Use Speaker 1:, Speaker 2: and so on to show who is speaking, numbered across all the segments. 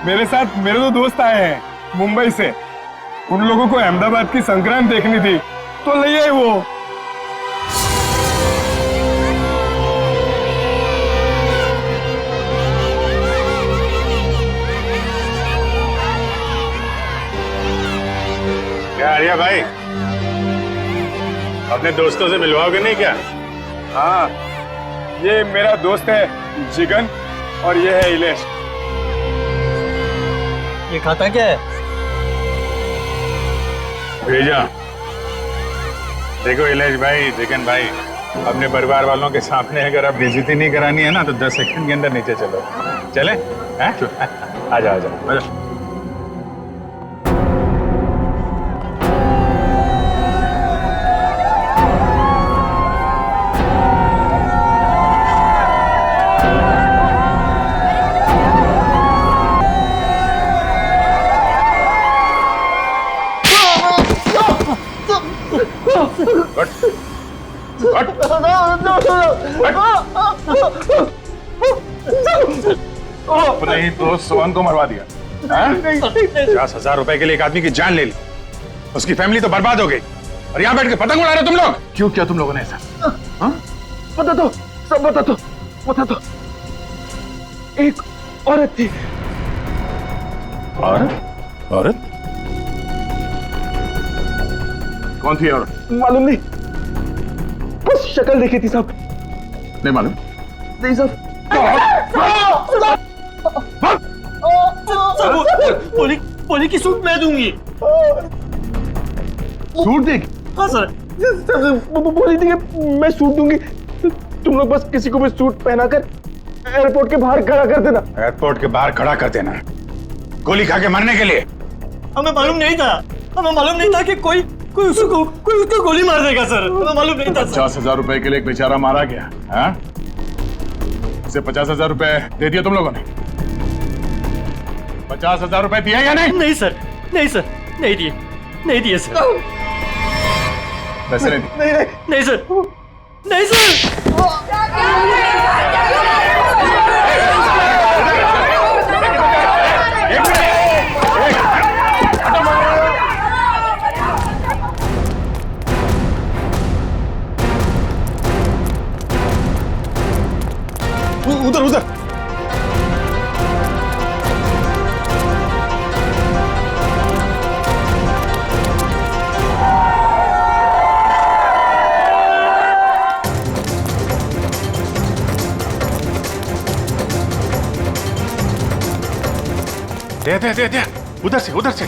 Speaker 1: मेरे साथ मेरे दो दोस्त आए हैं मुंबई से। उन लोगों को अहमदाबाद की संक्रांत देखनी थी तो ले आए वो।
Speaker 2: क्या आर्या भाई, अपने दोस्तों से मिलवाओगे नहीं क्या?
Speaker 1: हाँ, ये मेरा दोस्त है जिगन और ये है इलेश।
Speaker 3: ये खाता क्या है?
Speaker 2: भेजा। देखो इलेश भाई, जिगन भाई, अपने परिवार वालों के सामने अगर आप बेइज्जती नहीं करानी है ना तो 10 सेकंड के अंदर नीचे चलो। चले? आ जाओ आ जाओ। अपने ही दोस्त सोहन को मरवा दिया। 50,000 रुपए के लिए एक आदमी की जान ले ली, उसकी फैमिली तो बर्बाद हो गई और यहाँ बैठ के पतंग उड़ा रहे तुम लोग। क्यों किया तुम लोगों ने ऐसा?
Speaker 1: बता दो, सब बता दो। एक औरत थी।
Speaker 2: औरत? कौन थी औरत?
Speaker 1: मालूम नहीं, बस शक्ल देखी थी साहब।
Speaker 2: नहीं मालूम?
Speaker 1: नहीं साहब।
Speaker 3: पोली की सूट मैं दूंगी।
Speaker 2: सूट देगी?
Speaker 3: हाँ सर।
Speaker 1: बोली थी कि मैं सूट दूंगी, तुम लोग बस किसी को भी सूट पहनाकर एयरपोर्ट के बाहर खड़ा कर देना।
Speaker 2: एयरपोर्ट के बाहर खड़ा कर देना गोली खा के मरने के लिए?
Speaker 3: हमें मालूम नहीं था कि कोई उसको गोली मार देगा सर। हमें मालूम नहीं था।
Speaker 2: 50,000 रुपए के लिए एक बेचारा मारा गया। हाँ? इसे 50,000 रुपए दे दिए तुम लोगों ने? 50,000 रुपए दिए या नहीं?
Speaker 3: नहीं सर, नहीं दिए सर।
Speaker 2: पैसे नहीं दिए?
Speaker 3: नहीं सर।
Speaker 2: उधर दे उधर से।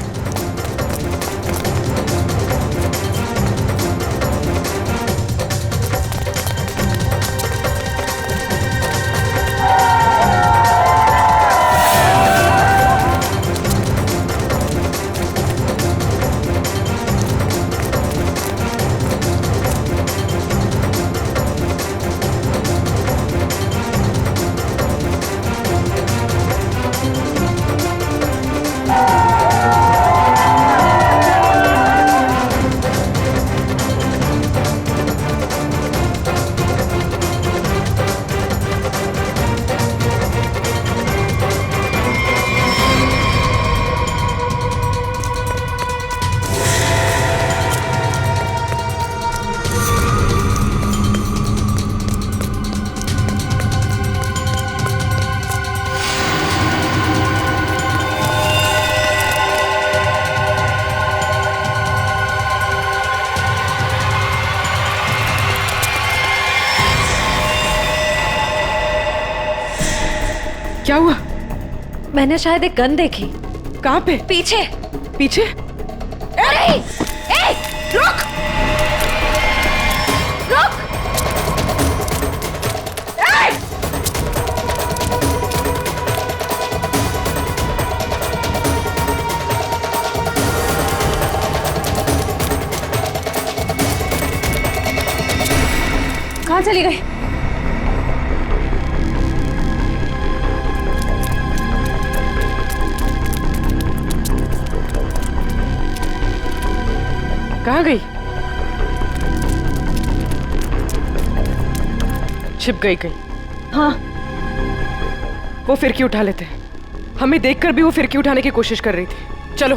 Speaker 4: क्या हुआ?
Speaker 5: मैंने शायद एक गन देखी।
Speaker 4: कहाँ पे?
Speaker 5: पीछे।
Speaker 4: पीछे?
Speaker 5: अरे! ए! रुक! ए! कहाँ चली गई?
Speaker 4: कहाँ गई? छिप गई कहीं।
Speaker 5: हाँ।
Speaker 4: वो फिर क्यों उठा लेते? हमें देखकर भी वो फिरकी उठाने की कोशिश कर रही थी। चलो।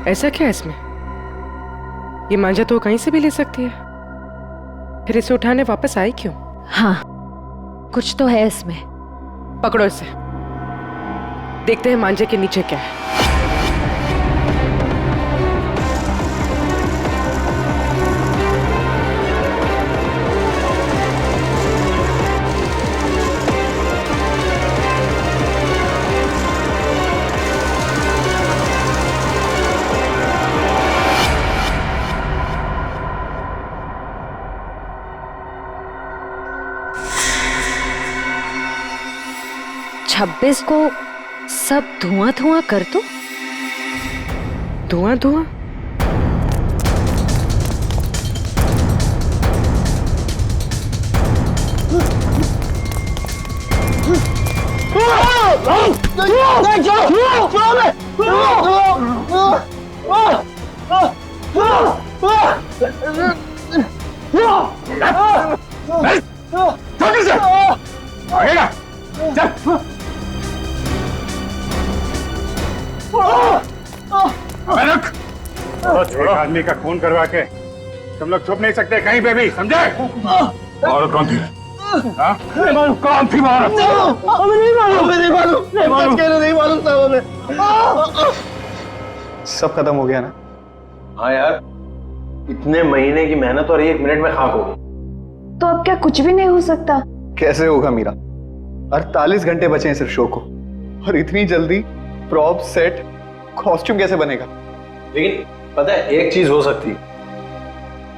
Speaker 4: ऐसा क्या है इसमें? ये मांझा तो कहीं से भी ले सकती है, फिर इसे उठाने वापस आई क्यों?
Speaker 5: हाँ, कुछ तो है इसमें।
Speaker 4: पकड़ो इसे, देखते हैं मांझे के नीचे क्या है।
Speaker 5: छब्बीस को सब धुआं धुआं कर दो।
Speaker 4: धुआं धुआं?
Speaker 2: एक आदमी का खून करवा के तुम लोग छुप नहीं सकते कहीं पे भी, समझे? और कौन थी? हाँ? कौन थी औरत?
Speaker 1: सब खत्म हो गया ना?
Speaker 6: हाँ यार, इतने महीने की मेहनत और 1 मिनट में खाक हो गई।
Speaker 7: तो अब क्या कुछ भी नहीं हो सकता?
Speaker 1: कैसे होगा मीरा? 48 घंटे बचे हैं सिर्फ शो को, और इतनी जल्दी प्रॉप, सेट, कॉस्ट्यूम कैसे बनेगा?
Speaker 6: लेकिन पता है एक चीज हो सकती,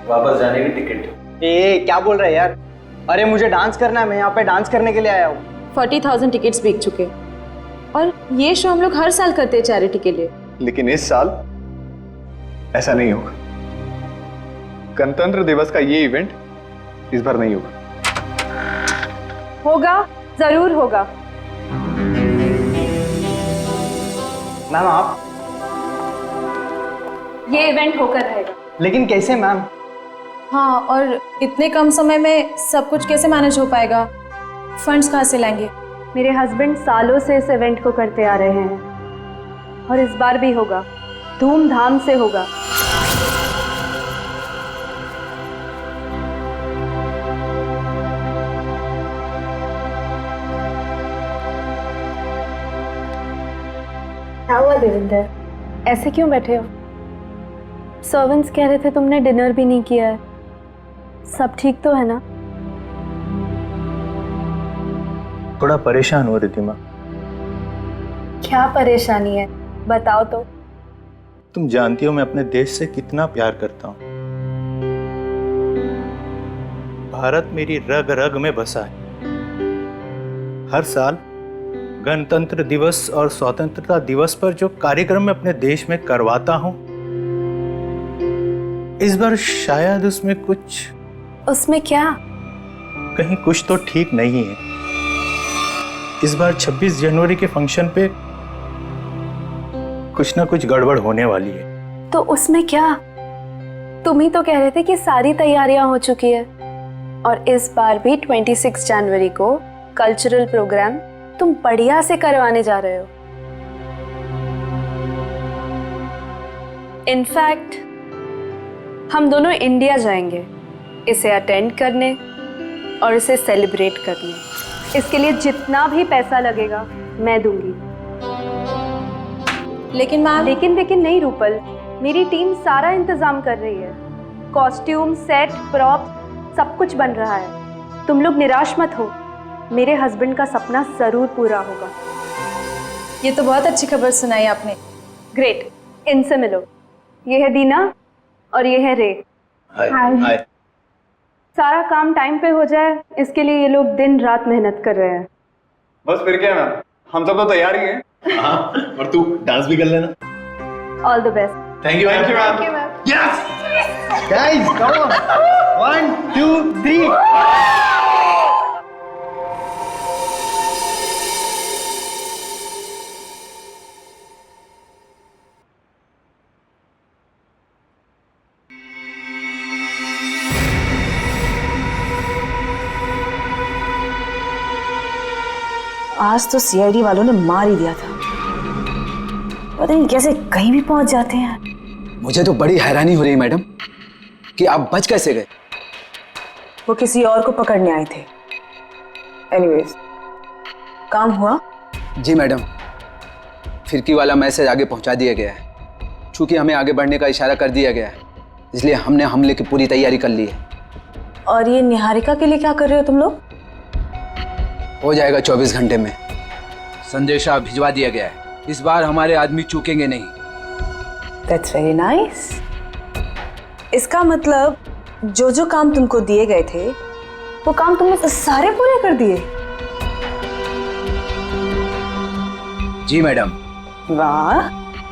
Speaker 6: वापस जाने की टिकट।
Speaker 8: ए क्या बोल रहा है यार? अरे मुझे डांस करना है, मैं यहाँ पे डांस करने के लिए आया हूँ।
Speaker 7: 40,000 टिकट्स बिक चुके, और ये शो हम लोग हर साल करते हैं चैरिटी के लिए।
Speaker 1: लेकिन इस साल ऐसा नहीं होगा। गणतंत्र दिवस का ये इवेंट इस बार नहीं होगा।
Speaker 7: होगा, जरूर होगा।
Speaker 8: मैम आप?
Speaker 7: ये इवेंट होकर रहेगा।
Speaker 8: लेकिन कैसे मैम?
Speaker 9: हाँ, और इतने कम समय में सब कुछ कैसे मैनेज हो पाएगा? फंड्स कहाँ से लाएंगे?
Speaker 7: मेरे हस्बैंड सालों से इस इवेंट को करते आ रहे हैं, और इस बार भी होगा, धूमधाम से होगा। क्या हुआ देविंदर, ऐसे क्यों बैठे हो? सर्वेंट्स कह रहे थे तुमने डिनर भी नहीं किया है। सब ठीक तो है ना?
Speaker 6: थोड़ा परेशान हो रिद्धिमा।
Speaker 7: क्या परेशानी है, बताओ तो।
Speaker 6: तुम जानती हो मैं अपने देश से कितना प्यार करता हूँ। भारत मेरी रग रग में बसा है। हर साल गणतंत्र दिवस और स्वतंत्रता दिवस पर जो कार्यक्रम मैं अपने देश में करवाता हूँ, इस बार शायद उसमें
Speaker 7: क्या?
Speaker 6: कहीं कुछ तो ठीक नहीं है। इस बार 26 जनवरी के फंक्शन पे कुछ ना कुछ गड़बड़ होने वाली है।
Speaker 7: तो उसमें क्या? तुम ही तो कह रहे थे कि सारी तैयारियां हो चुकी है, और इस बार भी 26 जनवरी को कल्चरल प्रोग्राम तुम बढ़िया से करवाने जा रहे हो। इनफैक्ट हम दोनों इंडिया जाएंगे इसे अटेंड करने और इसे सेलिब्रेट करने। इसके लिए जितना भी पैसा लगेगा मैं दूंगी।
Speaker 9: लेकिन मैम,
Speaker 7: लेकिन नहीं रूपल, मेरी टीम सारा इंतजाम कर रही है। कॉस्ट्यूम, सेट, प्रॉप सब कुछ बन रहा है। तुम लोग निराश मत हो, मेरे हस्बैंड का सपना जरूर पूरा होगा।
Speaker 9: ये तो बहुत अच्छी खबर सुनाई आपने।
Speaker 7: ग्रेट, इनसे मिलो। ये है दीना और ये है रे।
Speaker 6: हाय।
Speaker 7: सारा काम टाइम पे हो जाए, इसके लिए ये लोग दिन रात मेहनत कर रहे हैं।
Speaker 1: बस फिर क्या मैम, हम सब तो तैयार ही हैं।
Speaker 6: हाँ, और तू डांस भी कर लेना।
Speaker 7: All the best.
Speaker 6: Thank you ma'am. Yes guys, come on. 1 2 3।
Speaker 9: आज तो सीआईडी वालों ने मार ही दिया था। पता नहीं कैसे कहीं भी पहुंच जाते हैं।
Speaker 10: मुझे तो बड़ी हैरानी हो रही है मैडम कि आप बच कैसे गए।
Speaker 9: वो किसी और को पकड़ने आए थे। एनीवेज, काम हुआ?
Speaker 10: जी मैडम, फिरकी वाला मैसेज आगे पहुंचा दिया गया है। चूंकि हमें आगे बढ़ने का इशारा कर दिया गया है, इसलिए हमने हमले की पूरी तैयारी कर ली है।
Speaker 9: और ये निहारिका के लिए क्या कर रहे हो तुम लोग?
Speaker 10: हो जाएगा 24 घंटे में। संदेशा भिजवा दिया गया है। इस बार हमारे आदमी चूकेंगे नहीं।
Speaker 9: That's very nice. इसका मतलब जो काम तुमको दिए गए थे वो काम तुमने सारे पूरे कर दिए।
Speaker 10: जी मैडम।
Speaker 9: वाह।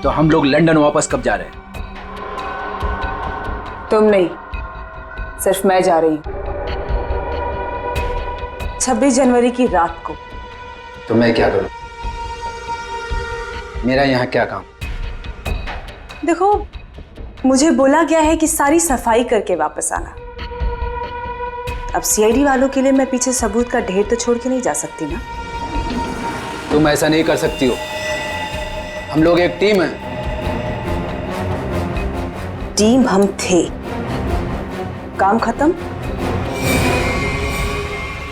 Speaker 10: तो हम लोग लंदन वापस कब जा रहे हैं?
Speaker 9: तुम नहीं, सिर्फ मैं जा रही हूँ 26 जनवरी की रात को।
Speaker 10: तो मैं क्या करूं? मेरा यहाँ क्या काम?
Speaker 9: देखो, मुझे बोला गया है कि सारी सफाई करके वापस आना। अब सीआईडी वालों के लिए मैं पीछे सबूत का ढेर तो छोड़ के नहीं जा सकती ना।
Speaker 10: तुम ऐसा नहीं कर सकती हो। हम लोग एक टीम है।
Speaker 9: टीम हम थे, काम खत्म,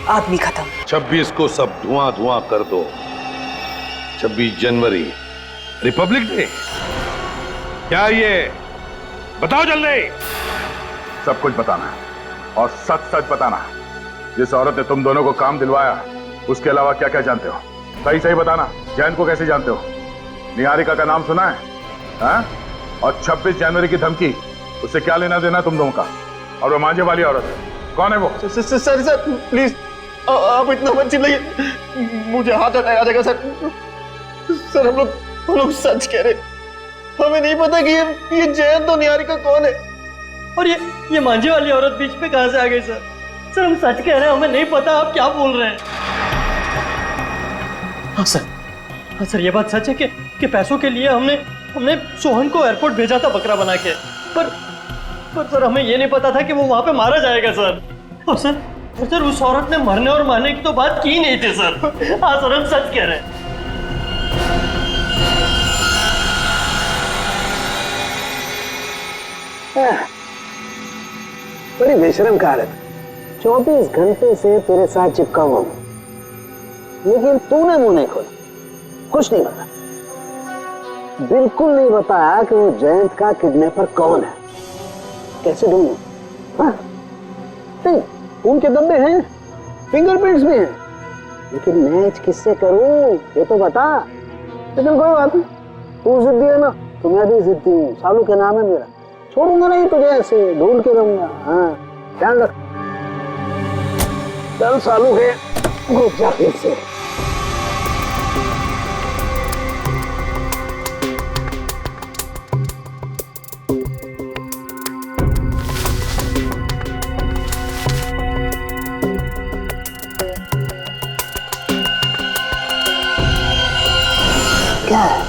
Speaker 9: आदमी खत्म।
Speaker 11: 26 को सब धुआं धुआं कर दो। 26 जनवरी रिपब्लिक डे। क्या ये बताओ जल्दी।
Speaker 2: सब कुछ बताना है और सच सच बताना है। जिस औरत ने तुम दोनों को काम दिलवाया उसके अलावा क्या क्या जानते हो? सही सही बताना। जैन को कैसे जानते हो? निहारिका का नाम सुना है? हाँ? और 26 जनवरी की धमकी, उससे क्या लेना देना तुम दोनों का? और वो मांझे वाली औरत कौन है वो?
Speaker 3: सर प्लीज आप इतना मत चिल्लाइए, मुझे हाथ हटाया जाएगा सर। सर हम लोग सच कह रहे, हमें नहीं पता कि ये जयंत तो निहारिका कौन है, और ये मांझे वाली औरत बीच में कहां से आ गई सर? सर हम सच कह रहे हैं, हमें नहीं पता आप क्या बोल रहे हैं। हाँ सर ये बात सच है कि पैसों के लिए हमने सोहन को एयरपोर्ट भेजा था बकरा बना के, पर सर हमें ये नहीं पता था कि वो वहां पे मारा जाएगा सर। और सर उस औरत ने मरने और मारने की तो बात की नहीं थी सर। हाँ सर हम सच कह रहे हैं।
Speaker 12: बड़ी बेशरम कहावत। 24 घंटे से तेरे साथ चिपका हुआ हूं, लेकिन तूने मुंह नहीं खोला, कुछ नहीं पता, बिल्कुल नहीं बताया कि वो जयंत का किडनैपर कौन है। कैसे ढूंढूं? हाँ? नहीं, उनके दब्बे हैं, फिंगरप्रिंट्स भी हैं, लेकिन मैच किससे करूं ये तो बता। लेकिन कोई बात नहीं, तू जिद्दी है ना तो मैं भी जिद्दी हूँ। सालू के नाम है मेरा, छोड़ूंगा नहीं तुझे, ऐसे ढूंढ के रहूंगा। हाँ ध्यान रख। चल सालू के घुस जा फिर से। क्या है?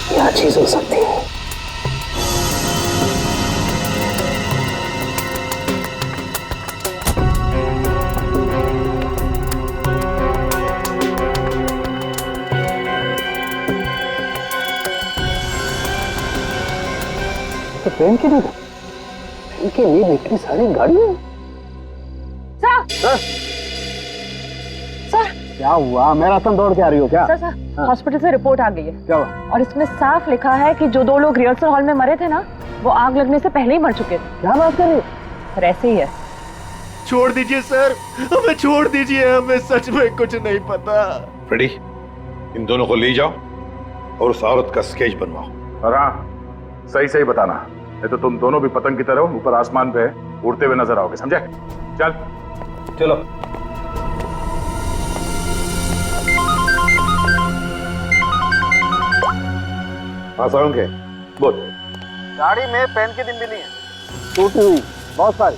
Speaker 12: क्या चीज हो सकती है? तो ट्रेन की नहीं, ट्रेन के लिए इतनी सारी गाड़ियां।
Speaker 7: सर
Speaker 12: क्या हुआ? मैराथन दौड़ के आ रही हो क्या?
Speaker 7: सर हॉस्पिटल से रिपोर्ट आ गई है।
Speaker 12: क्या हुआ?
Speaker 7: और इसमें साफ लिखा है कि जो 2 लोग रिहर्सल हॉल में मरे थे ना, वो आग लगने से पहले ही मर चुके थे।
Speaker 12: क्या बात कर रही हो?
Speaker 7: सर ऐसे ही है।
Speaker 3: छोड़ दीजिए सर, हमें छोड़ दीजिए, हमें सच में कुछ नहीं पता।
Speaker 11: फ्रेडी, इन दोनों को ले जाओ और उस औरत का स्केच बनवाओ।
Speaker 2: और हाँ, सही सही बताना, नहीं तो तुम दोनों भी पतंग की तरह ऊपर आसमान पे उड़ते हुए नजर आओगे, समझे? चल
Speaker 10: चलो।
Speaker 11: हाँ साउंड के बोल।
Speaker 12: गाड़ी में पेन की दिन भी नहीं है। टूटी हुई बहुत सारी।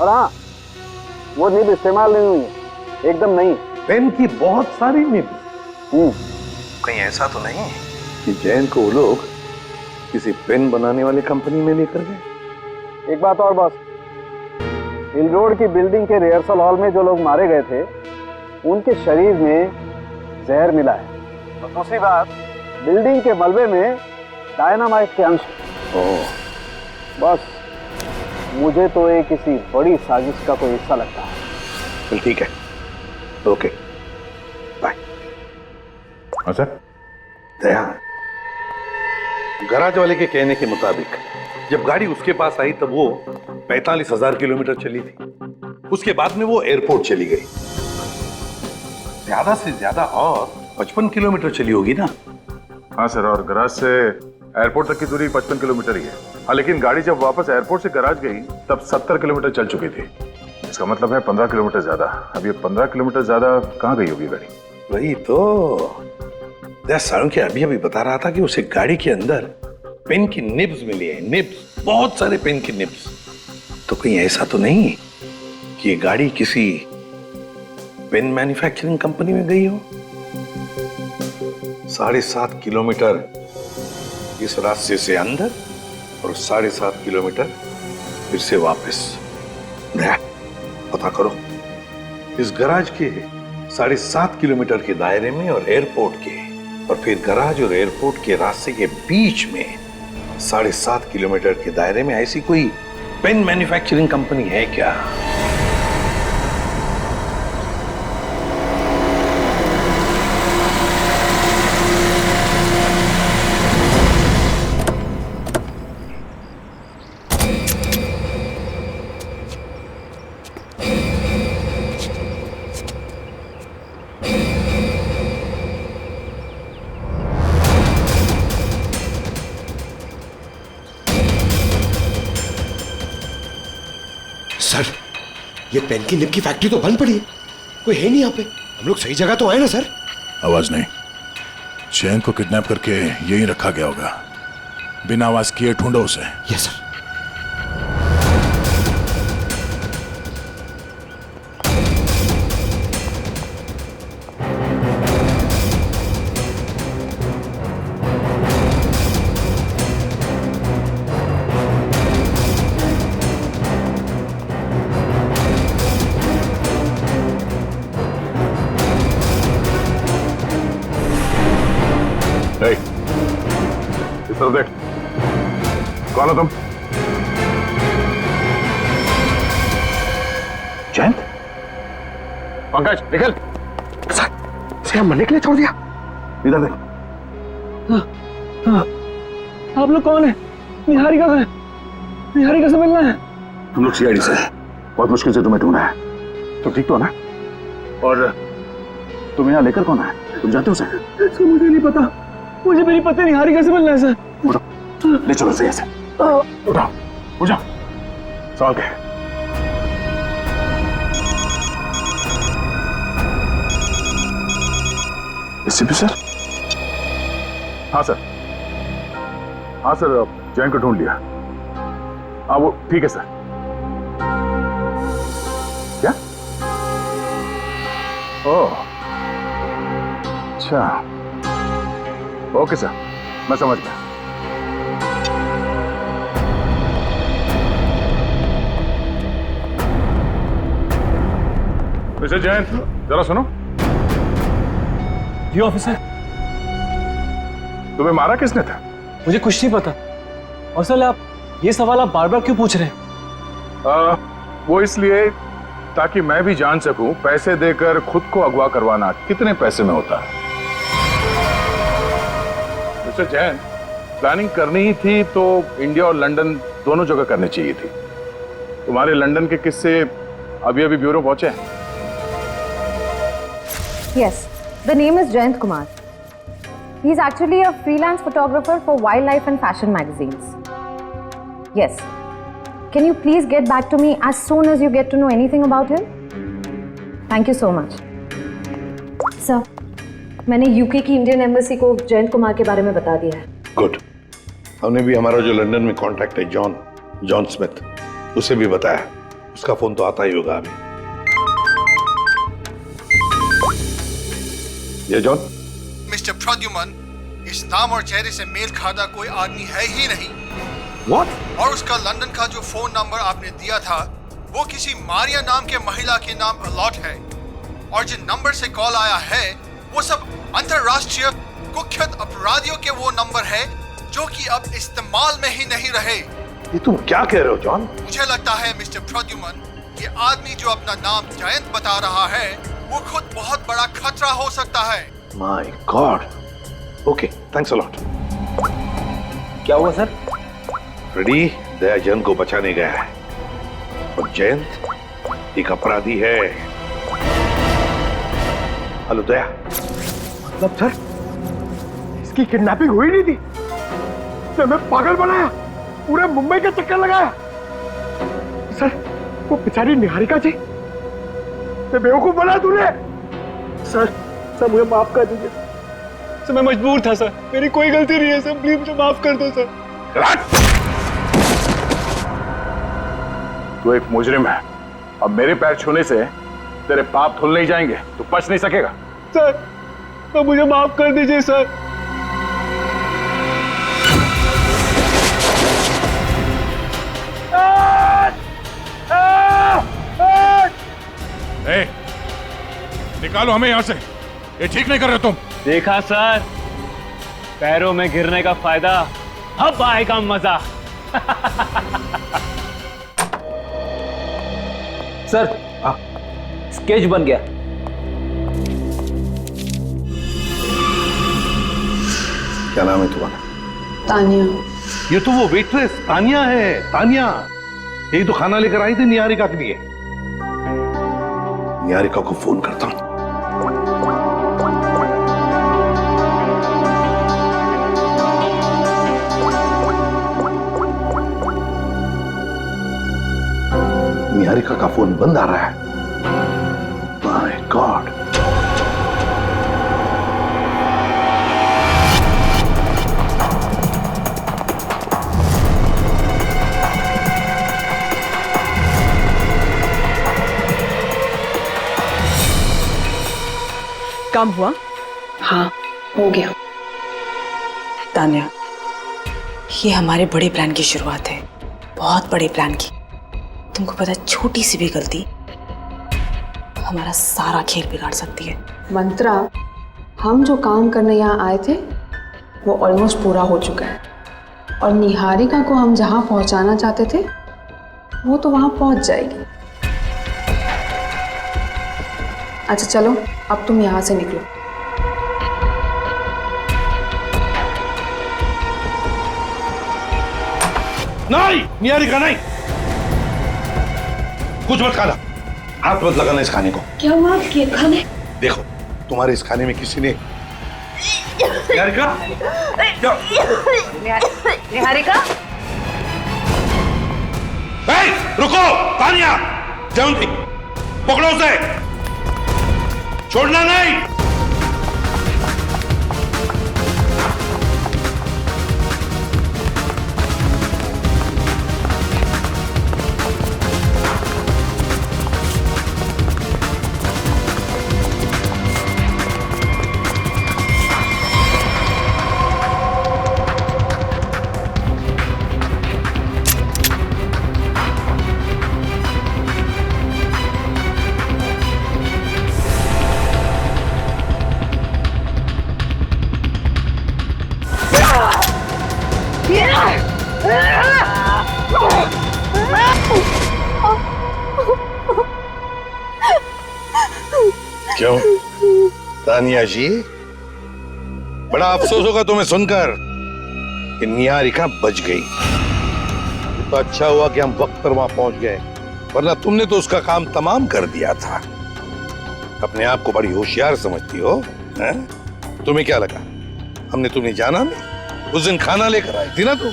Speaker 12: और हाँ, वो निब इस्तेमाल नहीं हुई है, एकदम नहीं।
Speaker 11: पेन की बहुत सारी निब। कहीं ऐसा तो नहीं कि जैन को वो लोग किसी पेन बनाने वाली कंपनी में लेकर गए?
Speaker 12: एक बात और बॉस, हिल रोड की बिल्डिंग के रिहर्सल हॉल में जो लोग मारे गए थे उनके शरीर में जहर मिला है। और दूसरी बात, बिल्डिंग के मलबे में डायनामाइट के अंश। बस मुझे तो ये किसी बड़ी साजिश का कोई हिस्सा लगता है।
Speaker 11: चल ठीक है, ओके बाय।
Speaker 2: अच्छा
Speaker 11: दया, गराज वाले के कहने के मुताबिक जब गाड़ी उसके पास आई तब वो 45,000 किलोमीटर चली थी। उसके बाद में वो एयरपोर्ट चली गई। ज्यादा से ज्यादा और 55 किलोमीटर चली होगी ना?
Speaker 2: हाँ सर, और गराज से एयरपोर्ट तक की दूरी 55 किलोमीटर ही है। हाँ, लेकिन गाड़ी जब वापस एयरपोर्ट से गराज गई तब 70 किलोमीटर चल चुकी थी। इसका मतलब है 15 किलोमीटर ज्यादा। अब ये 15 किलोमीटर ज्यादा कहाँ गई होगी गाड़ी?
Speaker 11: वही तो सारुण के अभी बता रहा था कि उसे गाड़ी के अंदर पेन की निब्स मिली है। निब्स, बहुत सारे पेन की निब्स। तो कहीं ऐसा तो नहीं कि ये गाड़ी किसी पेन मैन्युफैक्चरिंग कंपनी में गई हो? 7.5 किलोमीटर इस रास्ते से अंदर और 7.5 किलोमीटर फिर से वापस। पता करो इस गराज के 7.5 किलोमीटर के दायरे में और एयरपोर्ट के, और फिर गराज और एयरपोर्ट के रास्ते के बीच में 7.5 किलोमीटर के दायरे में ऐसी कोई पेन मैन्युफैक्चरिंग कंपनी है क्या?
Speaker 13: सर, ये पेन की निब की फैक्ट्री तो बंद पड़ी है, कोई है नहीं यहाँ पे। हम लोग सही जगह तो आए ना सर?
Speaker 14: आवाज नहीं, जैन को किडनैप करके यहीं रखा गया होगा। बिना आवाज किए ढूंढो उसे।
Speaker 13: Yes sir.
Speaker 2: इस तरफ देख, कौन हो तुम? जयंत? पंकज निकल।
Speaker 3: इसे हम मरने के लिए छोड़ दिया?
Speaker 2: इधर देख।
Speaker 1: आप लोग कौन है? निहारिका से, निहारिका से मिलना है।
Speaker 2: हम लोग सीआईडी से, बहुत मुश्किल से तुम्हें ढूंढा है। तुम ठीक तो ना? और तुम यहाँ लेकर कौन है? तुम जानते हो उसे?
Speaker 1: मुझे नहीं पता, मुझे मेरी पत्नी निहारिका से मिलना है सर।
Speaker 2: उठो, ले चलो से ऐसे। उठाओ, उठ जाओ। सवाल क्या है? SP sir? हाँ सर, हाँ सर, जैन को ढूंढ लिया। हाँ वो ठीक है सर। क्या? ओह अच्छा, ओके सर, मैं समझ गया। मिस्टर जैन, जरा सुनो।
Speaker 1: जी ऑफिसर।
Speaker 2: तुम्हें मारा किसने था?
Speaker 1: मुझे कुछ नहीं पता। और सर आप ये सवाल आप बार बार क्यों पूछ रहे हैं?
Speaker 2: वो इसलिए ताकि मैं भी जान सकूं पैसे देकर खुद को अगवा करवाना कितने पैसे में होता है। मिस्टर जैन, प्लानिंग करनी ही थी तो इंडिया और लंदन दोनों जगह करनी चाहिए थी। तुम्हारे लंदन के किस्से अभी अभी ब्यूरो पहुंचे हैं।
Speaker 15: Yes, the name is Jayant Kumar. He is actually a freelance photographer for wildlife and fashion magazines. Yes. Can you please get back to me as soon as you get to know anything about him? Thank you so much.
Speaker 7: Sir, मैंने UK की Indian embassy को जयंत कुमार के बारे में बता दिया है।
Speaker 11: Good. हमने भी हमारा जो लंदन में कॉन्टैक्ट है जॉन, जॉन स्मिथ, उसे भी बताया, उसका फोन तो आता ही होगा अभी। ये जॉन?
Speaker 16: मिस्टर प्रद्युमन, इस नाम और चेहरे से मेल खाता कोई आदमी है ही नहीं।
Speaker 11: What?
Speaker 16: और उसका लंदन का जो फोन नंबर आपने दिया था वो किसी मारिया नाम के महिला के नाम अलॉट है, और जिन नंबर से कॉल आया है वो सब अंतरराष्ट्रीय कुख्यात अपराधियों के वो नंबर है जो कि अब इस्तेमाल में ही नहीं रहे।
Speaker 11: ये तुम क्या कह रहे हो जॉन?
Speaker 16: मुझे लगता है मिस्टर प्रद्युमन, ये आदमी जो अपना नाम जयंत बता रहा है वो खुद बहुत बड़ा खतरा हो सकता है।
Speaker 11: My God. Okay, thanks a lot.
Speaker 10: क्या हुआ सर?
Speaker 11: फ्रेडी दया जयंत को बचाने गया है, और जयंत एक अपराधी है। हेलो दया।
Speaker 1: मतलब सर, इसकी किडनैपिंग हुई नहीं थी? तो मैं पागल बनाया, पूरे मुंबई का चक्कर लगाया। सर, वो बेचारी निहारिका जी, मैं बेवकूफ बना तूने। सर मुझे माफ कर दीजिए सर, मैं मजबूर था सर, मेरी कोई गलती नहीं है सर, प्लीज मुझे माफ कर दो सर।
Speaker 14: तू एक मुजरिम है, अब मेरे पैर छूने से तेरे पाप धुल नहीं जाएंगे, तू बच नहीं सकेगा।
Speaker 1: सर, तो मुझे माफ कर दीजिए सर।
Speaker 14: ए, निकालो हमें यहां से, ये ठीक नहीं कर रहे तुम।
Speaker 17: देखा सर, पैरों में गिरने का फायदा, अब आएगा मजा।
Speaker 10: सर, स्केच बन गया।
Speaker 11: क्या नाम है तुम्हारा?
Speaker 9: तानिया।
Speaker 11: ये तो वो वेट्रेस तानिया है, तानिया। यही तो खाना लेकर आई थी निहारिका के लिए। निहारिका को फोन करता हूं। निहारिका का फोन बंद आ रहा है। My God.
Speaker 4: काम हुआ?
Speaker 9: हाँ, हो गया। तान्या, ये हमारे बड़े प्लान की शुरुआत है, बहुत बड़े प्लान की। तुमको पता है, छोटी सी भी गलती हमारा सारा खेल बिगाड़ सकती है।
Speaker 18: मंत्रा, हम जो काम करने यहाँ आए थे वो ऑलमोस्ट पूरा हो चुका है, और निहारिका को हम जहाँ पहुँचाना चाहते थे वो तो वहाँ पहुँच जाएगी। अच्छा चलो, अब तुम यहाँ से निकलो।
Speaker 11: नहीं, निहारिका नहीं, कुछ मत खाना, हाथ मत लगाना इस खाने को।
Speaker 18: क्या हुआ आपके खाने?
Speaker 11: देखो, तुम्हारे इस खाने में किसी ने निहारिका,
Speaker 18: निहारिका,
Speaker 11: रुको, तानिया, जयंती, पकड़ो उसे, छोड़ना नहीं। क्यों तानिया जी, बड़ा अफसोस होगा तुम्हें सुनकर कि निहारिका बच गई। तो अच्छा हुआ कि हम वक्त पर वहां पहुंच गए, वरना तुमने तो उसका काम तमाम कर दिया था। अपने आप को बड़ी होशियार समझती हो, हैं? तुम्हें क्या लगा हमने तुम्हें जाना नहीं? उस दिन खाना लेकर आई थी ना तुम।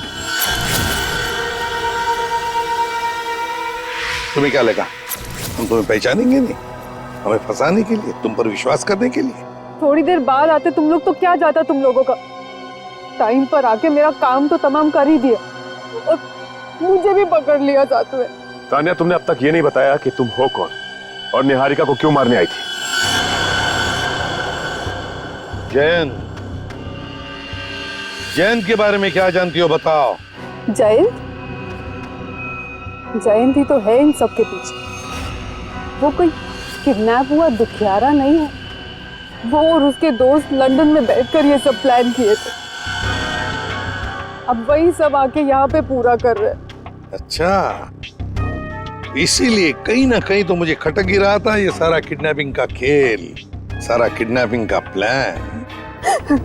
Speaker 11: तुम्हें क्या लगा हम तुम्हें पहचानेंगे नहीं? हमें फंसाने के लिए, तुम पर विश्वास करने के लिए।
Speaker 18: थोड़ी देर बाद आते तुम लोग तो क्या जाता तुम लोगों का। टाइम पर आके मेरा काम तो तमाम कर ही दिया, और मुझे भी पकड़ लिया साथ में।
Speaker 1: तानिया, तुमने अब तक ये नहीं बताया कि तुम हो कौन और निहारिका को क्यों मारने आई थी।
Speaker 11: जयंत के बारे में क्या जानती हो, बताओ।
Speaker 18: जयंत ही तो है इन सब के पीछे। वो कोई किडनैप हुआ दुखियारा नहीं है। वो और उसके दोस्त लंदन में बैठकर ये सब प्लान किए थे। अब वही सब आके यहाँ पे पूरा कर रहे हैं।
Speaker 11: अच्छा, इसीलिए कहीं ना कहीं तो मुझे खटक ही रहा था ये सारा किडनैपिंग का खेल, सारा किडनैपिंग का प्लान।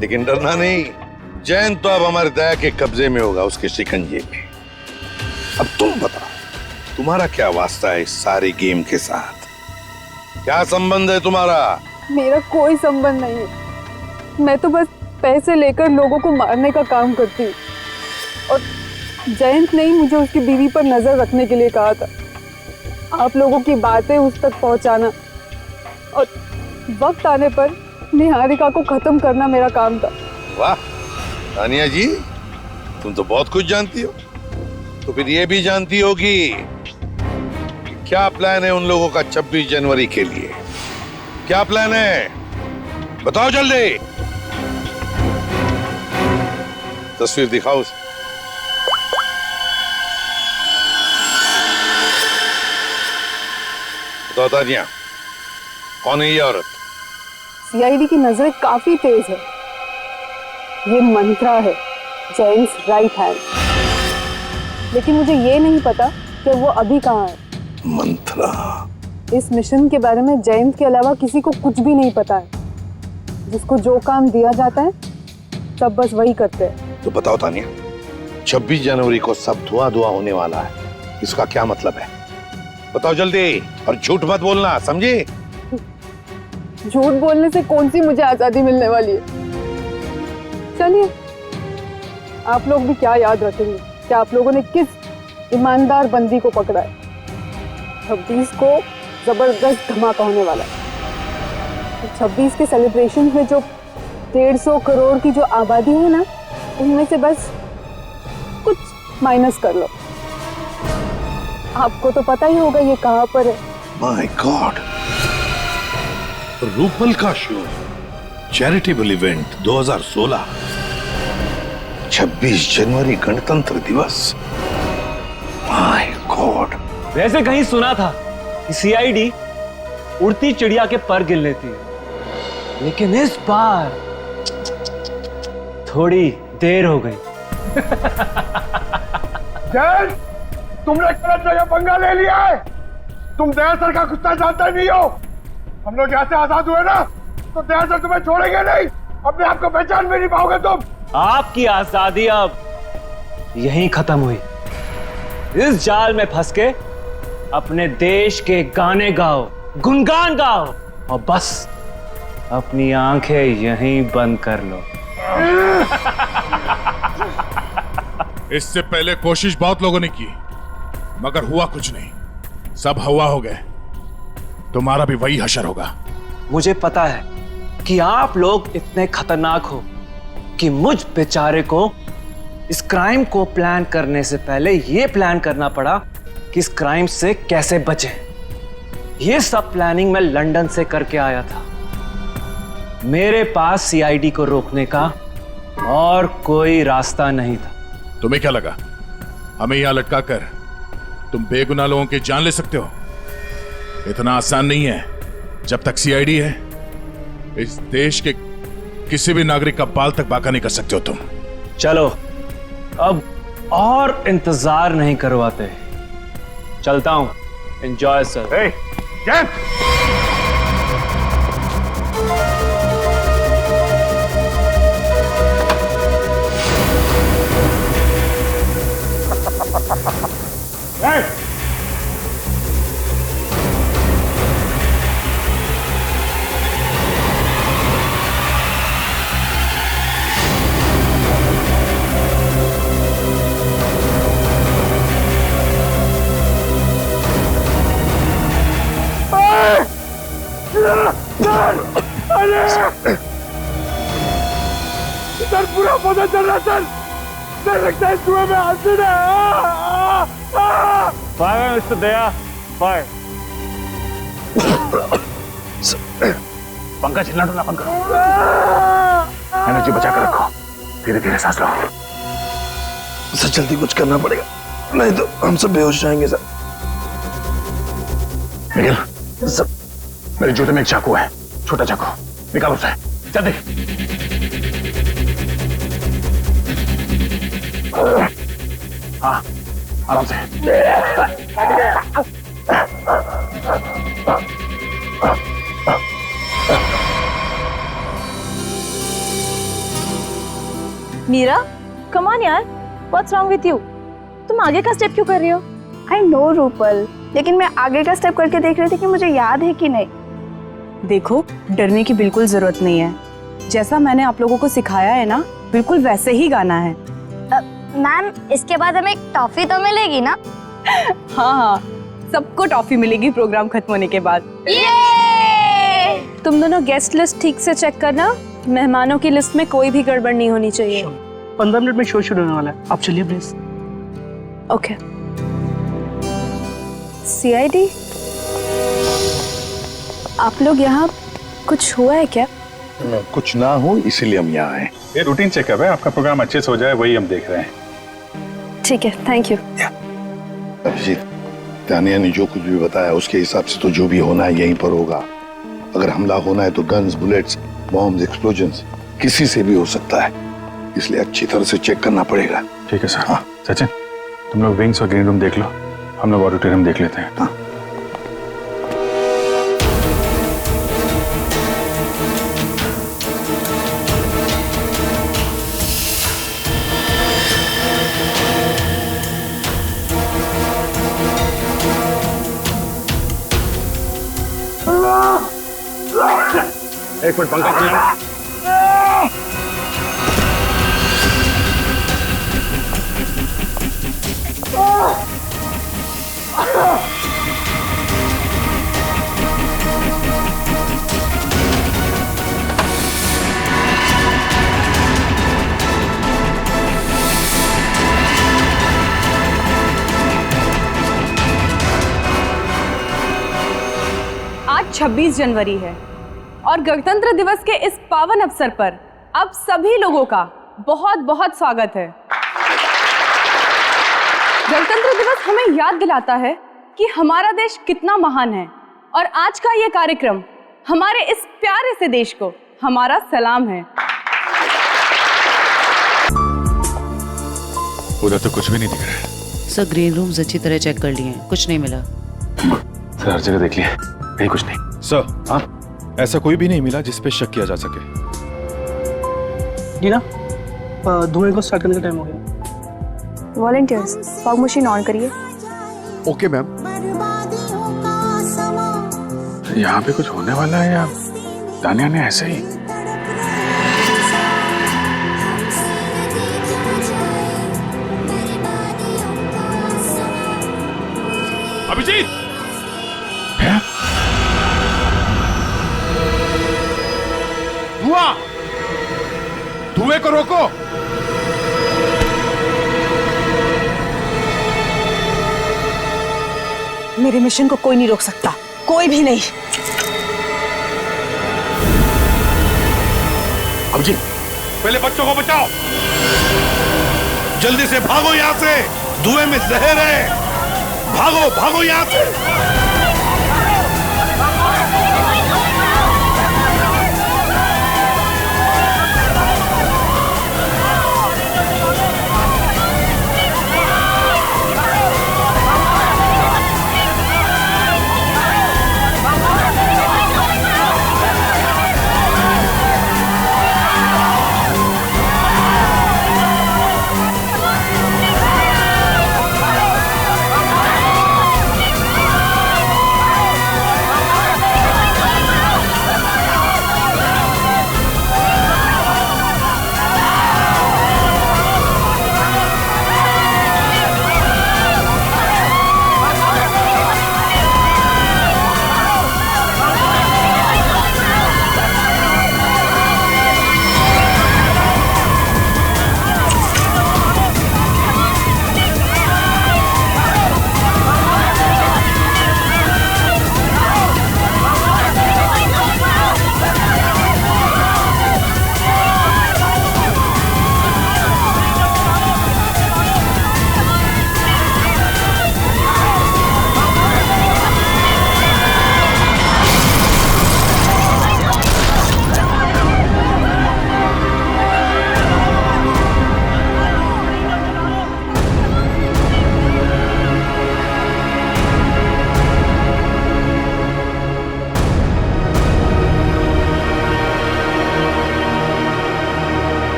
Speaker 11: लेकिन डरना नहीं, जयंत तो अब हमारे दया के कब्जे में होगा, उसके शिकंजे में। अब तुम बताओ, तुम्हारा क्या वास्ता है इस सारे गेम के साथ? क्या संबंध है तुम्हारा?
Speaker 18: मेरा कोई संबंध नहीं है। मैं तो बस पैसे लेकर लोगों को मारने का काम करती हूँ। और जयंत ने ही मुझे उसकी बीवी पर नजर रखने के लिए कहा था। आप लोगों की बातें उस तक पहुंचाना और वक्त आने पर निहारिका को खत्म करना मेरा काम था।
Speaker 11: वाह तानिया जी, तुम तो बहुत कुछ जानती हो। तो फिर ये भी जानती होगी कि क्या प्लान है उन लोगों का 26 जनवरी के लिए? क्या प्लान है, बताओ जल्दी। तस्वीर दिखाओ उसे। बताओ तानिया, कौन है ये औरत?
Speaker 18: सीआईडी की नजरें काफी तेज है। ये मंत्रा है, जेम्स राइट हैंड। लेकिन मुझे ये नहीं पता कि वो अभी कहाँ है।
Speaker 11: मंत्रा?
Speaker 18: इस मिशन के बारे में जेम्स के अलावा किसी को कुछ भी नहीं पता है। जिसको जो काम दिया जाता है सब बस वही करते हैं।
Speaker 11: तो बताओ तानिया, 26 जनवरी को सब धुआं धुआं होने वाला है, इसका क्या मतलब है? बताओ जल्दी, और झूठ मत बोलना, समझी?
Speaker 18: झूठ बोलने से कौन सी मुझे आजादी मिलने वाली है? चलिए, आप लोग भी क्या याद रखेंगे कि आप लोगों ने किस ईमानदार बंदी को पकड़ा है। 26 को जबरदस्त धमाका होने वाला है। 26 के सेलिब्रेशन में जो 150 करोड़ की जो आबादी है ना, उनमें से बस कुछ माइनस कर लो। आपको तो पता ही होगा ये कहाँ पर है।
Speaker 11: माय गॉड, रूपल का शो, चैरिटेबल इवेंट 2016, 26 जनवरी गणतंत्र दिवस। My God.
Speaker 17: वैसे कहीं सुना था कि सीआईडी उड़ती चिड़िया के पर गिन लेती है, लेकिन इस बार थोड़ी देर हो गई।
Speaker 1: जैन, तुमने गलत जगह पंगा ले लिया है। तुम दया सर का कुत्ता जानते नहीं हो। हम लोग यहाँ से आजाद हुए ना, तो दया सर तुम्हें छोड़ेंगे नहीं। अपने आप को पहचान भी नहीं पाओगे तुम।
Speaker 17: आपकी आजादी अब यहीं खत्म हुई। इस जाल में फंस के अपने देश के गाने गाओ, गुनगान गाओ, और बस अपनी आंखें यहीं बंद कर लो।
Speaker 14: इससे पहले कोशिश बहुत लोगों ने की, मगर हुआ कुछ नहीं, सब हवा हो गए। तुम्हारा भी वही हशर होगा।
Speaker 17: मुझे पता है कि आप लोग इतने खतरनाक हो कि मुझ बेचारे को इस क्राइम को प्लान करने से पहले यह प्लान करना पड़ा कि इस क्राइम से कैसे बचें। यह सब प्लानिंग मैं लंदन से करके आया था। मेरे पास सीआईडी को रोकने का और कोई रास्ता नहीं था।
Speaker 14: तुम्हें क्या लगा हमें यहां लटका कर तुम बेगुनाह लोगों की जान ले सकते हो? इतना आसान नहीं है। जब तक सीआईडी है, इस देश के किसी भी नागरिक का बाल तक बाका नहीं कर सकते हो तुम।
Speaker 17: चलो, अब और इंतजार नहीं करवाते, चलता हूं। Enjoy sir.
Speaker 1: सर, पूरा पता चल रहा सर। सर, लगता है कुएं में आंसू है।
Speaker 17: फायर मिस्टर दया, फायर।
Speaker 2: पंकज हिलना डुलना बंद करो, एनर्जी बचा कर रखो, धीरे धीरे सांस लो।
Speaker 11: सर जल्दी कुछ करना पड़ेगा, नहीं तो हम सब बेहोश जाएंगे सर।
Speaker 2: निखिल सर, मेरे जूते में एक चाकू है, छोटा चाकू, निकालो उसे जल्दी। हाँ आराम से।
Speaker 7: मीरा, कम ऑन यार, व्हाट्स रॉन्ग विथ यू? तुम आगे का स्टेप क्यों कर रही हो? आई नो रूपल, लेकिन मैं आगे का स्टेप करके देख रही थी कि मुझे याद है कि नहीं।
Speaker 9: देखो, डरने की बिल्कुल जरूरत नहीं है। जैसा मैंने आप लोगों को सिखाया है ना, बिल्कुल वैसे ही गाना है।
Speaker 7: मैम, इसके बाद हमें टॉफी तो मिलेगी ना?
Speaker 9: हाँ हाँ, सबको टॉफी मिलेगी प्रोग्राम खत्म होने के बाद।
Speaker 7: तुम दोनों गेस्ट लिस्ट ठीक से चेक करना, मेहमानों की लिस्ट में कोई भी गड़बड़ नहीं होनी चाहिए।
Speaker 12: 15 मिनट में शो शुरू होने वाला है, आप चलिए प्लीज।
Speaker 7: ओके। सीआईडी, आप लोग यहाँ, कुछ हुआ है क्या?
Speaker 11: कुछ ना हो इसीलिए हम यहाँ आए।
Speaker 2: ये रूटीन चेकअप है, आपका प्रोग्राम अच्छे से हो जाए वही हम देख रहे हैं।
Speaker 7: ठीक है, थैंक यू।
Speaker 11: अभिजीत, तानिया ने जो कुछ भी बताया उसके हिसाब से तो जो भी होना है यहीं पर होगा। अगर हमला होना है तो गन्स, बुलेट्स, बॉम्ब्स, एक्सप्लोजन्स किसी से भी हो सकता है, इसलिए अच्छी तरह से चेक करना पड़ेगा।
Speaker 2: ठीक है सर। हाँ सचिन, तुम लोग विंग्स और ग्रीन रूम देख लो, हम लोग ऑडिटोरियम देख लेते हैं। हाँ। एक मिनट पंकज,
Speaker 9: आज 26 जनवरी है और गणतंत्र दिवस के इस पावन अवसर पर आप सभी लोगों का बहुत बहुत स्वागत है। गणतंत्र दिवस हमें याद दिलाता है कि हमारा देश कितना महान है और आज का ये कार्यक्रम हमारे इस प्यारे से देश को हमारा सलाम है।
Speaker 2: उधर तो कुछ भी नहीं दिख रहा है।
Speaker 19: सर, ग्रीन रूम्स अच्छी तरह चेक कर लिए हैं, कुछ नहीं मिला।
Speaker 2: सर हर जगह देख लिया, कहीं कुछ नहीं।
Speaker 20: सर, हाँ ऐसा कोई भी नहीं मिला जिस पे शक किया जा सके।
Speaker 12: जी ना, धुएं को स्टार्ट करने का टाइम हो गया।
Speaker 7: वॉलंटियर्स, फॉग मशीन ऑन करिए।
Speaker 20: Okay ma'am.
Speaker 2: यहाँ पे कुछ होने वाला है या तानिया ने ऐसे ही?
Speaker 14: अभिजीत, धुआं, धुएं को रोको।
Speaker 9: मेरे मिशन को कोई नहीं रोक सकता, कोई भी नहीं।
Speaker 14: अभिजीत, पहले बच्चों को बचाओ, जल्दी से भागो यहां से, धुएं में जहर है, भागो भागो यहां से।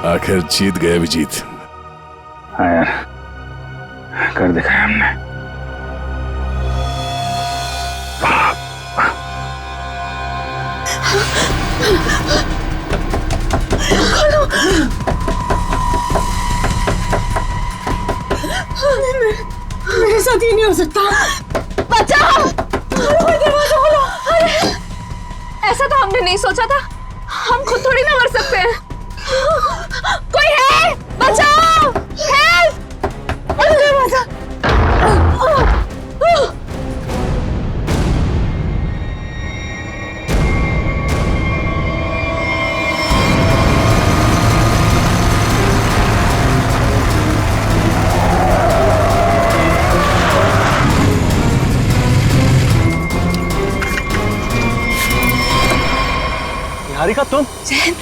Speaker 14: आखिर जीत गए अभिजीत।
Speaker 2: हाँ यार, कर दिखाया हमने।
Speaker 9: मेरे साथ ये नहीं हो सकता। बचाओ! दरवाजा खोलो। अरे
Speaker 7: ऐसा तो हमने नहीं सोचा था। हम खुद थोड़ी ना मर सकते हैं। कोई है? बचाओ! हेल्प! दरवाजा!
Speaker 17: निहारिका तुम?
Speaker 9: जयंत,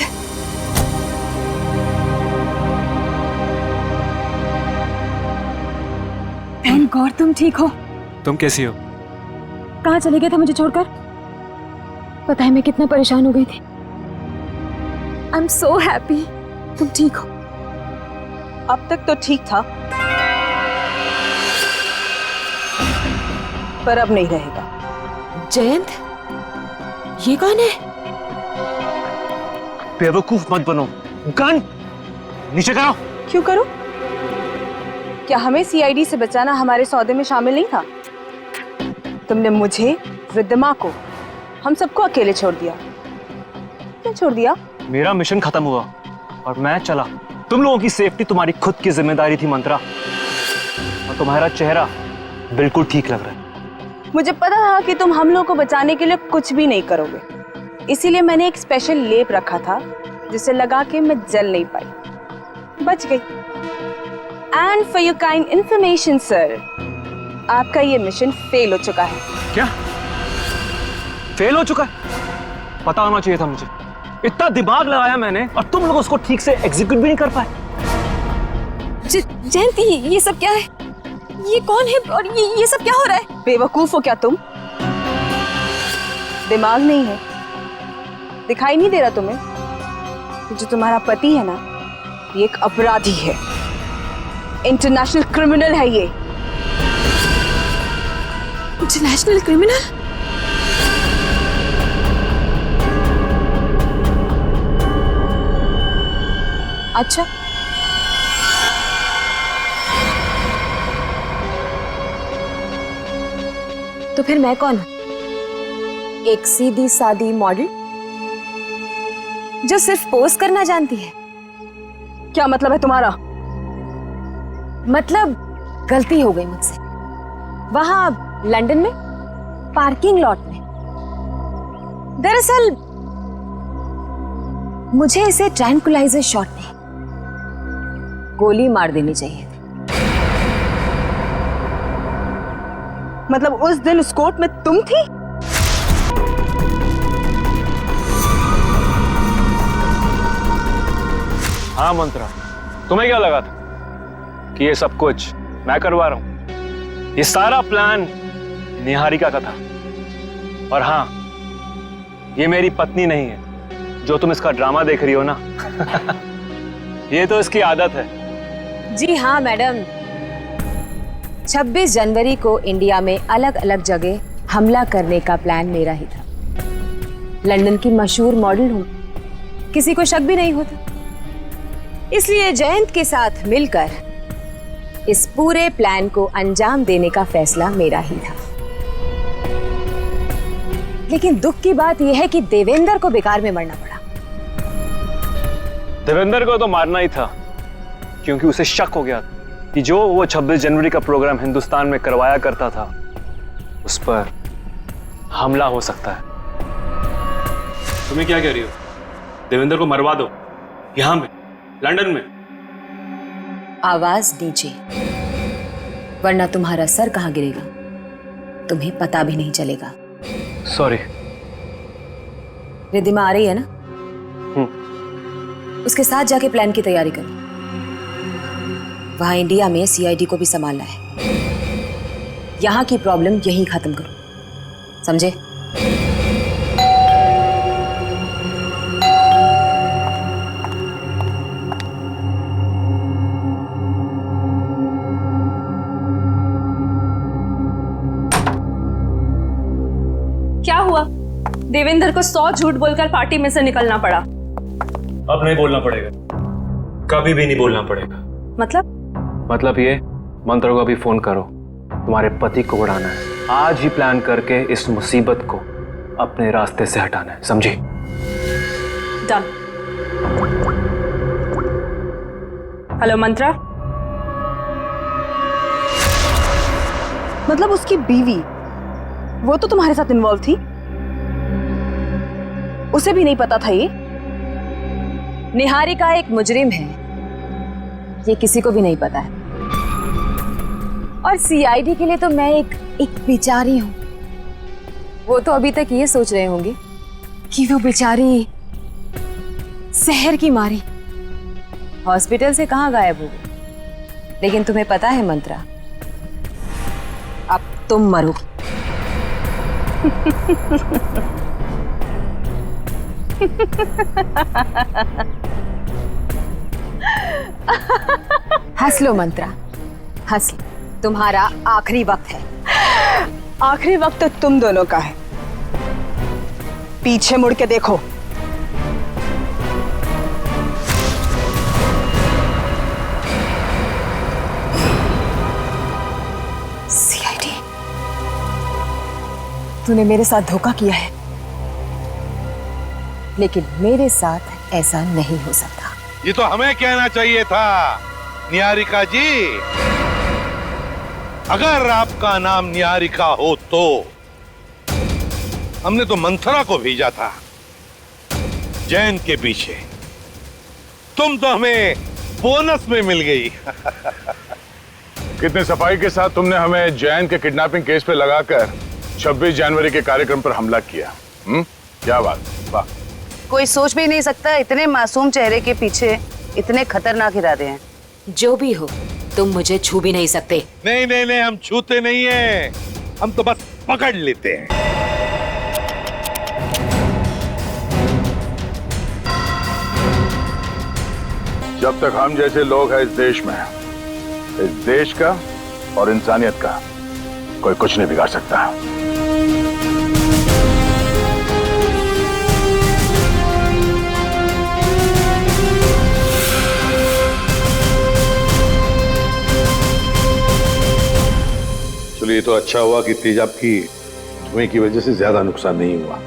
Speaker 9: थैंक गॉड तुम ठीक हो।
Speaker 17: तुम कैसी हो?
Speaker 9: कहाँ चले गए थे मुझे छोड़कर? पता है मैं कितना परेशान हो गई थी। आई एम सो हैप्पी तुम ठीक हो।
Speaker 21: अब तक तो ठीक था, पर अब नहीं रहेगा।
Speaker 9: जयंत, ये कौन है?
Speaker 17: बेवकूफ मत बनो। गन नीचे करो।
Speaker 21: क्यों करो? क्या हमें सीआईडी से बचाना हमारे सौदे में शामिल नहीं था? तुमने मुझे, रिद्धिमा को, हम सबको अकेले छोड़ दिया। क्यों छोड़ दिया?
Speaker 17: मेरा मिशन खत्म हुआ और मैं चला। तुम लोगों की सेफ्टी तुम्हारी खुद की जिम्मेदारी थी मंत्रा, और तुम्हारा चेहरा बिल्कुल ठीक लग रहा है।
Speaker 21: मुझे पता था कि तुम हम लोगों को बचाने के लिए कुछ भी नहीं करोगे, इसीलिए मैंने एक स्पेशल लेप रखा था जिसे लगा के मैं जल नहीं पाई, बच गई। And for your kind information sir, आपका ये मिशन फेल हो चुका है।
Speaker 17: क्या फेल हो चुका है? पता होना चाहिए था मुझे। इतना दिमाग लगाया मैंने और तुम लोग उसको ठीक से एग्जीक्यूट भी नहीं कर पाए।
Speaker 9: जयंती, ये सब क्या है? ये कौन है और ये सब क्या हो रहा है?
Speaker 21: बेवकूफ हो क्या तुम? दिमाग नहीं है? दिखाई नहीं दे रहा तुम्हें? जो तुम्हारा पति है ना, ये एक अपराधी है, इंटरनेशनल क्रिमिनल है ये।
Speaker 9: International criminal? अच्छा, तो फिर मैं कौन हूं? एक सीधी सादी मॉडल जो सिर्फ पोज करना जानती है?
Speaker 21: क्या मतलब है तुम्हारा?
Speaker 9: मतलब गलती हो गई मुझसे वहां लंदन में पार्किंग लॉट में। दरअसल मुझे इसे ट्रैंकुलाइजर शॉट में गोली मार देनी चाहिए।
Speaker 21: मतलब उस दिन उस कोर्ट में तुम थी?
Speaker 17: हाँ मंत्रा, तुम्हें क्या लगा था कि ये सब कुछ मैं करवा रहा हूं? ये सारा प्लान निहारिका का था। और हाँ, ये मेरी पत्नी नहीं है जो तुम इसका ड्रामा देख रही हो ना। ये तो इसकी आदत है।
Speaker 9: जी हाँ मैडम, 26 जनवरी को इंडिया में अलग अलग जगह हमला करने का प्लान मेरा ही था। लंदन की मशहूर मॉडल हूँ, किसी को शक भी नहीं होता। इसलिए जयंत के साथ मिलकर इस पूरे प्लान को अंजाम देने का फैसला मेरा ही था। लेकिन दुख की बात यह है कि देवेंद्र को बेकार में मरना पड़ा।
Speaker 17: देवेंद्र को तो मारना ही था, क्योंकि उसे शक हो गया कि जो वो 26 जनवरी का प्रोग्राम हिंदुस्तान में करवाया करता था, उस पर हमला हो सकता है।
Speaker 22: तुम्हें क्या कह रही हो? देवेंद्र को मरवा दो यहां में, लंदन में।
Speaker 9: आवाज नीचे, वरना तुम्हारा सर कहां गिरेगा तुम्हें पता भी नहीं चलेगा।
Speaker 17: सॉरी।
Speaker 9: रिद्धिमा आ रही है ना? उसके साथ जाके प्लान की तैयारी करो। वहां इंडिया में सीआईडी को भी संभालना है। यहां की प्रॉब्लम यहीं खत्म करो, समझे?
Speaker 7: देवेंद्र को 100 झूठ बोलकर पार्टी में से निकलना पड़ा।
Speaker 22: अब नहीं बोलना पड़ेगा, कभी भी नहीं बोलना पड़ेगा।
Speaker 17: मतलब ये, मंत्र को अभी फोन करो, तुम्हारे पति को उड़ाना है। आज ही प्लान करके इस मुसीबत को अपने रास्ते से हटाना है, समझी?
Speaker 7: डन। हेलो मंत्रा।
Speaker 21: मतलब उसकी बीवी, वो तो तुम्हारे साथ इन्वॉल्व थी? उसे भी नहीं पता था ये? निहारिका एक मुजरिम है, ये किसी को भी नहीं पता है। और सीआईडी के लिए तो मैं एक बेचारी हूं। वो तो अभी तक ये सोच रहे होंगे कि वो बेचारी शहर की मारी हॉस्पिटल से कहां गायब हो गई। लेकिन तुम्हें पता है मंत्रा, अब तुम मरो।
Speaker 15: हंस लो मंत्रा, हंस लो, तुम्हारा आखिरी वक्त है।
Speaker 21: आखिरी वक्त तो तुम दोनों का है। पीछे मुड़ के देखो। सीआईडी, तूने मेरे साथ धोखा किया है, लेकिन मेरे साथ ऐसा नहीं हो सकता।
Speaker 11: ये तो हमें कहना चाहिए था निहारिका जी। अगर आपका नाम निहारिका हो तो हमने तो मंथरा को भेजा था जैन के पीछे। तुम तो हमें बोनस में मिल गई।
Speaker 2: कितने सफाई के साथ तुमने हमें जैन के किडनैपिंग केस पे लगाकर 26 जनवरी के कार्यक्रम पर हमला किया। क्या बात, वाह।
Speaker 5: कोई सोच भी नहीं सकता इतने मासूम चेहरे के पीछे इतने खतरनाक इरादे हैं।
Speaker 8: जो भी हो, तुम मुझे छू भी नहीं सकते।
Speaker 11: नहीं नहीं नहीं, हम छूते नहीं हैं, हम तो बस पकड़ लेते हैं।
Speaker 2: जब तक हम जैसे लोग हैं इस देश में, इस देश का और इंसानियत का कोई कुछ नहीं बिगाड़ सकता।
Speaker 11: चलिए, तो अच्छा हुआ कि तेजाब की धुएं की वजह से ज्यादा नुकसान नहीं हुआ।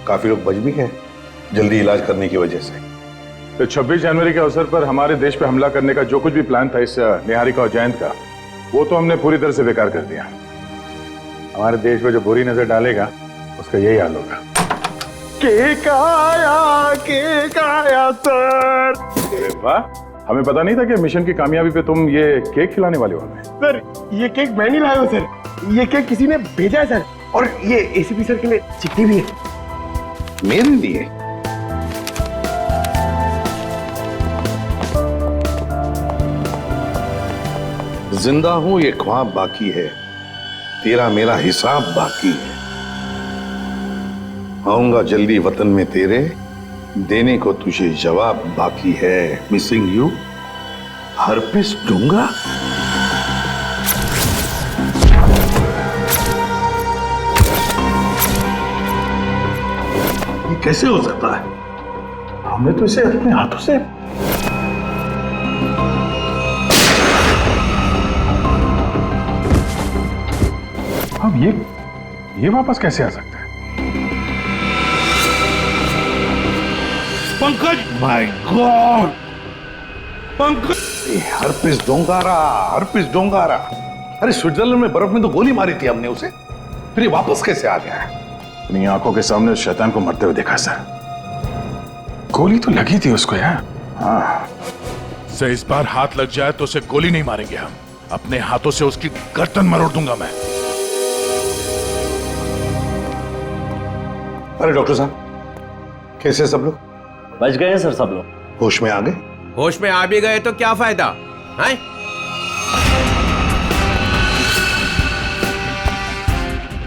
Speaker 11: काफी लोग बच भी गए जल्दी इलाज करने की वजह से।
Speaker 2: तो 26 जनवरी के अवसर पर हमारे देश पे हमला करने का जो कुछ भी प्लान था इस निहारिका और जयंत का, वो तो हमने पूरी तरह से बेकार कर दिया। हमारे देश में जो बुरी नजर डालेगा उसका यही हाल होगा।
Speaker 1: केक आया सर।
Speaker 2: अरे वाह, हमें पता नहीं था कि मिशन की कामयाबी पे तुम ये केक खिलाने वाले हो हमें।
Speaker 1: सर, ये केक मैं नहीं लाया हूं सर, ये केक किसी ने भेजा है सर। और ये एसीपी सर के लिए चिट्ठी भी है।
Speaker 11: मेरे लिए? जिंदा हूं ये ख्वाब बाकी है, तेरा मेरा हिसाब बाकी है। आऊंगा जल्दी वतन में तेरे, देने को तुझे जवाब बाकी है। मिसिंग यू, हरपिस दूंगा। ये कैसे हो सकता है? हमने तो इसे अपने हाथों से
Speaker 2: अब ये वापस कैसे आ सकता है?
Speaker 11: पंकज, माय गॉड, पंकज, हरपिस डोंगारा, हरपिस डोंगारा। अरे स्विट्जरलैंड में बर्फ में तो गोली मारी थी हमने उसे, फिर ये वापस कैसे आ गया है?
Speaker 2: अपनी आंखों के सामने उस शैतान को मरते हुए देखा सर। गोली तो लगी थी उसको यार। हाँ,
Speaker 14: से इस बार हाथ लग जाए तो उसे गोली नहीं मारेंगे हम, अपने हाथों से उसकी गर्दन मरोड़ दूंगा मैं।
Speaker 11: अरे डॉक्टर साहब, कैसे सब लोग?
Speaker 23: बच गए हैं सर सब लोग।
Speaker 11: होश में आ गए?
Speaker 24: होश में आ भी गए तो क्या फायदा है?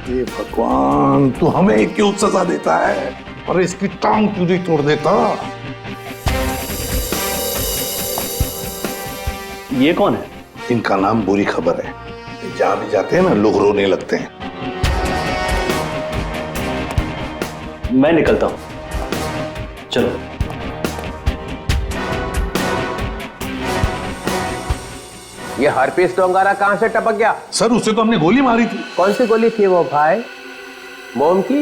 Speaker 11: ये भगवान, तू हमें क्यों सजा देता है? और इसकी टांग क्यों नहीं तोड़ देता?
Speaker 23: ये कौन है?
Speaker 11: इनका नाम बुरी खबर है। जहां भी जाते हैं ना, लोग रोने लगते हैं।
Speaker 23: मैं निकलता हूं, चलो।
Speaker 24: ये हरपीस डोंगारा कहां से टपक गया?
Speaker 11: सर उसे तो हमने गोली मारी थी।
Speaker 24: कौन सी गोली थी वो भाई? मोम की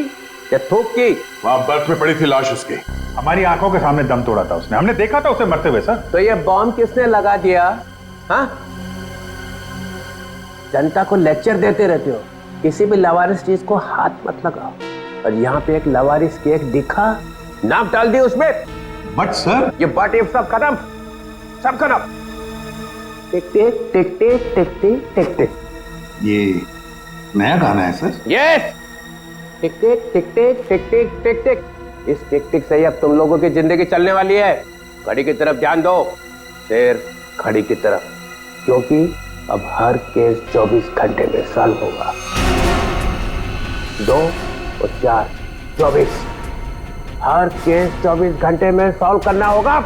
Speaker 24: या थूक की?
Speaker 2: वहां बर्फ में पड़ी थी लाश उसकी, हमारी आंखों के सामने दम तोड़ा था उसने, हमने देखा था उसे मरते हुए सर।
Speaker 24: तो ये बॉम्ब किसने लगा दिया? हाँ, जनता को लेक्चर देते रहते हो, किसी भी लवारिस चीज को हाथ मत लगाओ। और यहाँ पे एक लवारिस केक दिखा, नाम डाल दी उसमें।
Speaker 11: बट सर,
Speaker 24: ये बट इफ सब खत्म, सब खत्म। टिक टिक टिक टिक टिक टिक टिक टिक।
Speaker 11: ये नया गाना है सर?
Speaker 24: यस, टिक टिक टिक टिक टिक टिक टिक टिक। इस टिक टिक से ही अब तुम लोगों की जिंदगी चलने वाली है। घड़ी की तरफ ध्यान दो, फिर घड़ी की तरफ, क्योंकि अब हर केस 24 घंटे में सॉल्व होगा। 2 और 4 24, हर केस 24 घंटे में सॉल्व करना होगा।